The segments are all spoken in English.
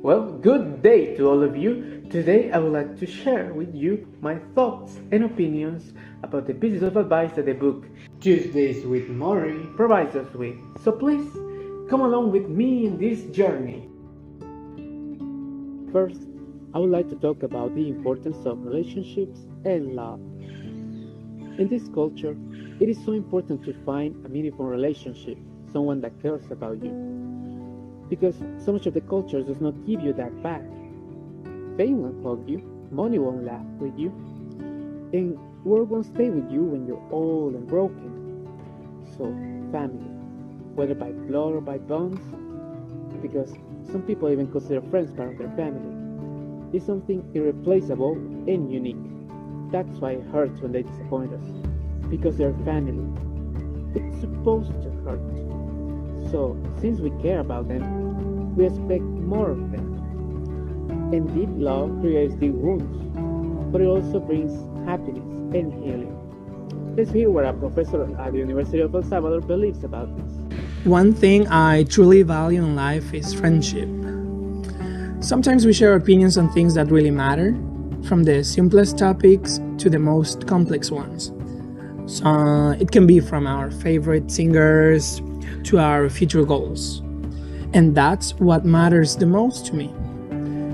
Well, good day to all of you. Today I would like to share with you my thoughts and opinions about the pieces of advice that the book Tuesdays with Morrie provides us with. So please, come along with me in this journey. First, I would like to talk about the importance of relationships and love. In this culture, it is so important to find a meaningful relationship, someone that cares about you. Because so much of the culture does not give you that back. Fame won't hug you, money won't laugh with you, and work won't stay with you when you're old and broken. So, family, whether by blood or by bonds, because some people even consider friends part of their family, is something irreplaceable and unique. That's why it hurts when they disappoint us, because they're family. It's supposed to hurt. So, since we care about them, we expect more of them. And deep love creates deep wounds, but it also brings happiness and healing. Let's hear what a professor at the University of El Salvador believes about this. One thing I truly value in life is friendship. Sometimes we share opinions on things that really matter, from the simplest topics to the most complex ones. So it can be from our favorite singers to our future goals. And that's what matters the most to me.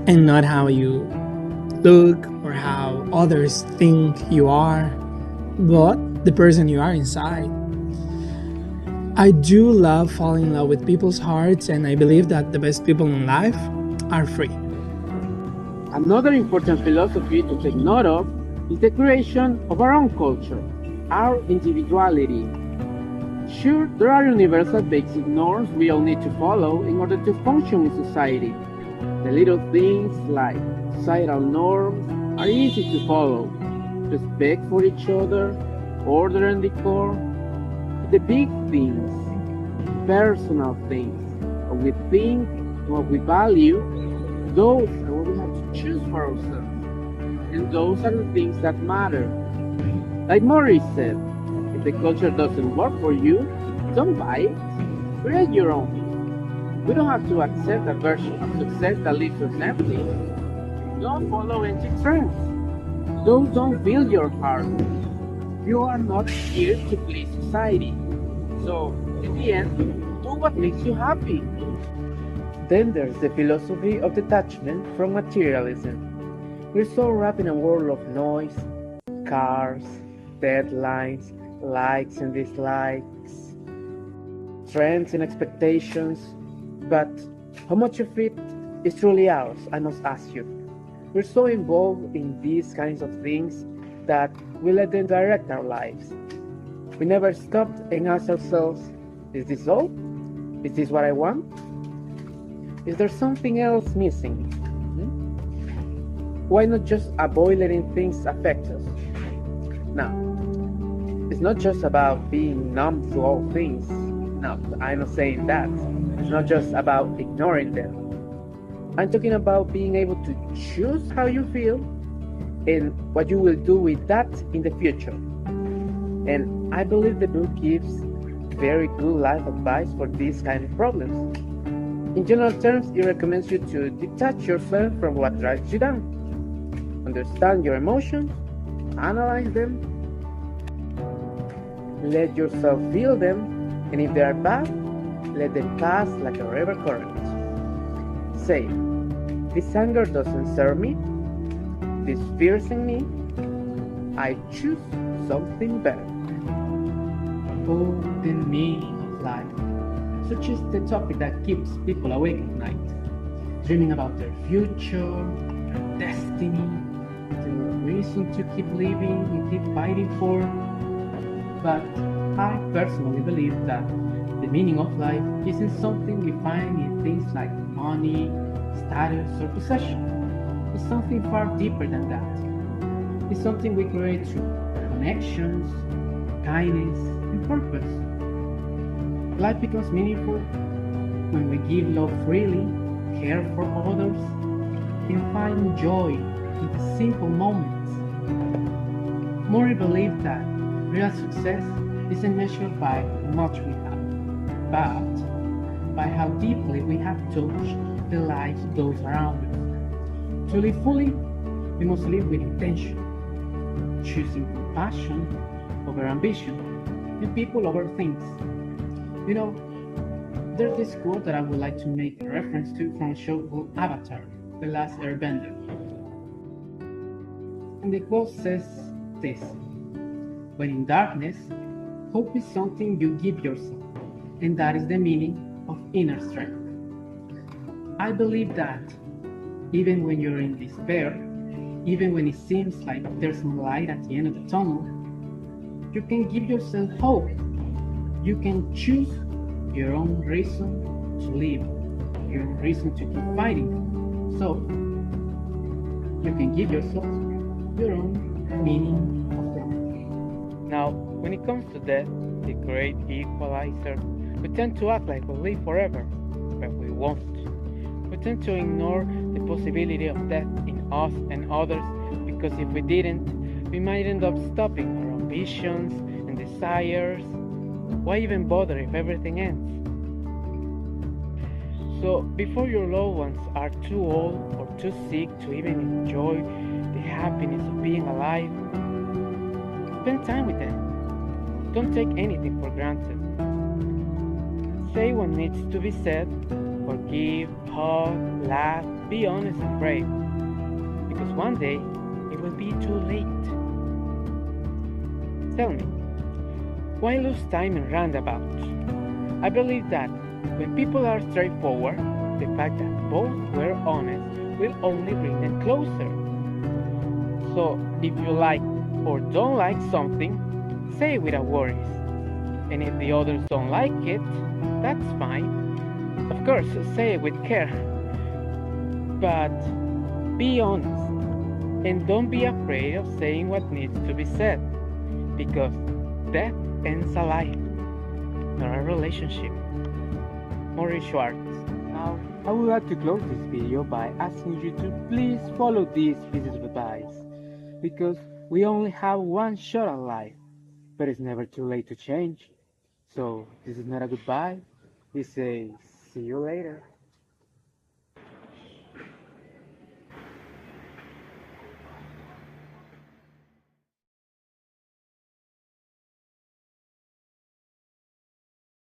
And not how you look or how others think you are, but the person you are inside. I do love falling in love with people's hearts, and I believe that the best people in life are free. Another important philosophy to take note of is the creation of our own culture, our individuality. Sure, there are universal basic norms we all need to follow in order to function in society. The little things like societal norms are easy to follow. Respect for each other, order and decor. The big things, personal things, what we think, what we value, those are what we have to choose for ourselves. And those are the things that matter. Like Morrie said, if the culture doesn't work for you, don't buy it. Create your own. We don't have to accept a version of success that leaves us empty. Don't follow empty trends. Those don't fill your heart. You are not here to please society. So, in the end, do what makes you happy. Then there's the philosophy of detachment from materialism. We're so wrapped in a world of noise, cars, deadlines, likes and dislikes, trends and expectations. But how much of it is truly ours, I must ask you. We're so involved in these kinds of things that we let them direct our lives. We never stopped and asked ourselves, is this all? Is this what I want? Is there something else missing? Why not just avoid letting things affect us? Now, it's not just about being numb to all things. No, I'm not saying that. It's not just about ignoring them. I'm talking about being able to choose how you feel and what you will do with that in the future. And I believe the book gives very good life advice for these kind of problems. In general terms, it recommends you to detach yourself from what drives you down. Understand your emotions, analyze them, let yourself feel them, and if they are bad, let them pass like a river current. Say, this anger doesn't serve me, this fear is in me, I choose something better. Oh, the meaning of life, such is the topic that keeps people awake at night, dreaming about their future, their destiny, the reason to keep living and keep fighting for. But I personally believe that the meaning of life isn't something we find in things like money, status, or possession. It's something far deeper than that. It's something we create through connections, kindness, and purpose. Life becomes meaningful when we give love freely, care for others, and find joy in the simple moments. Morrie believed that real success isn't measured by how much we have, but by how deeply we have touched the lives of those around us. To live fully, we must live with intention, choosing compassion over ambition and people over things. You know, there's this quote that I would like to make a reference to from a show called Avatar, The Last Airbender. And the quote says this: when in darkness, hope is something you give yourself, and that is the meaning of inner strength. I believe that even when you're in despair, even when it seems like there's no light at the end of the tunnel, you can give yourself hope. You can choose your own reason to live, your own reason to keep fighting. So, you can give yourself your own meaning of life. Now, when it comes to death, the great equalizer, we tend to act like we'll live forever, but we won't. We tend to ignore the possibility of death in us and others, because if we didn't, we might end up stopping our ambitions and desires. Why even bother if everything ends? So, before your loved ones are too old or too sick to even enjoy the happiness of being alive, spend time with them. Don't take anything for granted. Say what needs to be said, forgive, hug, laugh, be honest and brave. Because one day, it will be too late. Tell me, why lose time in roundabouts? I believe that when people are straightforward, the fact that both were honest will only bring them closer. So, if you like or don't like something, say it without worries. And if the others don't like it, that's fine. Of course, say it with care. But be honest. And don't be afraid of saying what needs to be said. Because death ends a life, not a relationship. Morrie Schwartz. Now, I would like to close this video by asking you to please follow these pieces of advice, because we only have one shot at life, but it's never too late to change. So, this is not a goodbye, this is see you later.